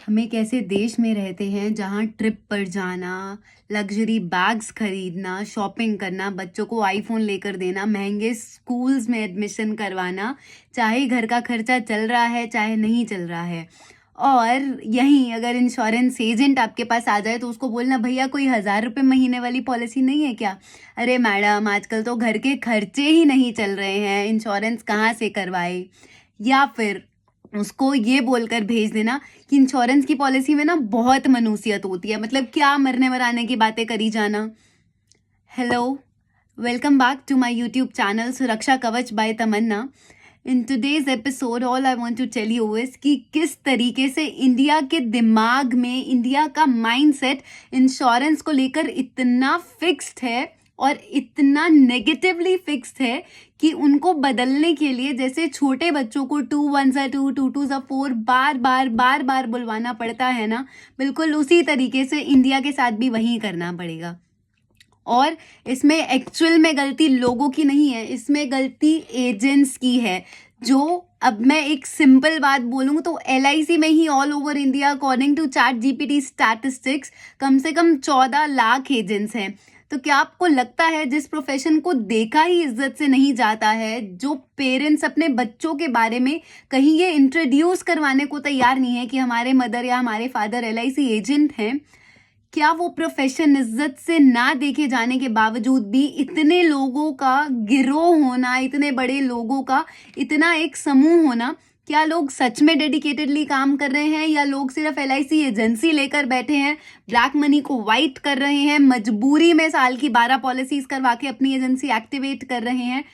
हम एक ऐसे देश में रहते हैं जहाँ ट्रिप पर जाना, लग्जरी बैग्स खरीदना, शॉपिंग करना, बच्चों को आईफोन लेकर देना, महंगे स्कूल्स में एडमिशन करवाना, चाहे घर का खर्चा चल रहा है चाहे नहीं चल रहा है। और यहीं अगर इंश्योरेंस एजेंट आपके पास आ जाए तो उसको बोलना, भैया कोई 1000 रुपये महीने वाली पॉलिसी नहीं है क्या? अरे मैडम, आजकल तो घर के खर्चे ही नहीं चल रहे हैं, इंश्योरेंस कहाँ से करवाए? या फिर उसको ये बोलकर भेज देना कि इंश्योरेंस की पॉलिसी में ना बहुत मनुसियत होती है, मतलब क्या मरने मराने की बातें करी जाना। Hello, welcome back to my YouTube channel Suraksha Kavach by Tamanna. In today's episode all I want to tell you is कि किस तरीके से इंडिया के दिमाग में, इंडिया का माइंडसेट इंश्योरेंस को लेकर इतना फिक्स्ड है और इतना नेगेटिवली फिक्स्ड है कि उनको बदलने के लिए जैसे छोटे बच्चों को 2 1 2 2 2 4 बार बार बुलवाना पड़ता है ना, बिल्कुल उसी तरीके से इंडिया के साथ भी वही करना पड़ेगा। और इसमें एक्चुअल में गलती लोगों की नहीं है, इसमें गलती एजेंट्स की है। जो अब मैं एक सिंपल बात बोलूँ तो LIC में ही all over India according to chat GPT statistics कम से कम 14 लाख एजेंट्स हैं। तो क्या आपको लगता है जिस प्रोफेशन को देखा ही इज्जत से नहीं जाता है, जो पेरेंट्स अपने बच्चों के बारे में कहीं ये इंट्रोड्यूस करवाने को तैयार नहीं है कि हमारे मदर या हमारे फादर LIC एजेंट हैं, क्या वो प्रोफेशन इज्जत से ना देखे जाने के बावजूद भी इतने लोगों का गिरोह होना, इतने बड़े लोगों का इतना एक समूह होना, क्या लोग सच में डेडिकेटेडली काम कर रहे हैं या लोग सिर्फ LIC एजेंसी लेकर बैठे हैं, ब्लैक मनी को वाइट कर रहे हैं, मजबूरी में साल की 12 पॉलिसीज करवा के अपनी एजेंसी एक्टिवेट कर रहे हैं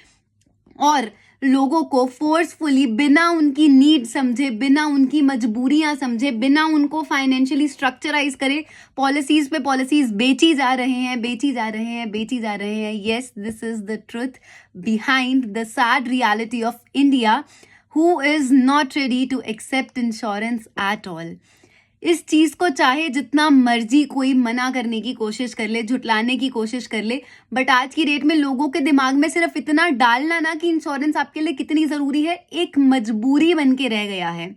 और लोगों को फोर्सफुली बिना उनकी नीड समझे, बिना उनकी मजबूरियां समझे, बिना उनको फाइनेंशियली स्ट्रक्चराइज करे पॉलिसीज पे पॉलिसीज बेची जा रहे हैं, बेची जा रहे हैं, बेची जा रहे हैं। Yes, this is the truth behind the sad reality of India who is not ready to accept insurance at all. इस चीज को चाहे जितना मर्जी कोई मना करने की कोशिश कर ले, झुटलाने की कोशिश कर ले, बट आज की डेट में लोगों के दिमाग में सिर्फ इतना डालना ना कि इंश्योरेंस आपके लिए कितनी जरूरी है, एक मजबूरी बन के रह गया है।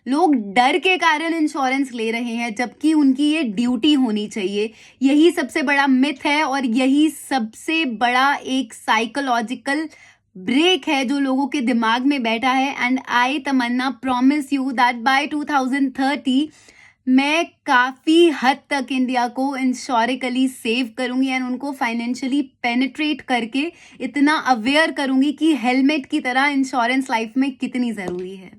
लोग डर के कारण इंश्योरेंस ले रहे हैं जबकि उनकी ये ड्यूटी होनी चाहिए। यही सबसे बड़ा मिथ है और यही सबसे बड़ा एक साइकोलॉजिकल ब्रेक है जो लोगों के दिमाग में बैठा है। And I Tamanna promise you that by 2030 मैं काफ़ी हद तक इंडिया को इंश्योरिकली सेव करूंगी एंड उनको फाइनेंशियली पेनिट्रेट करके इतना अवेयर करूंगी कि हेलमेट की तरह इंश्योरेंस लाइफ में कितनी ज़रूरी है।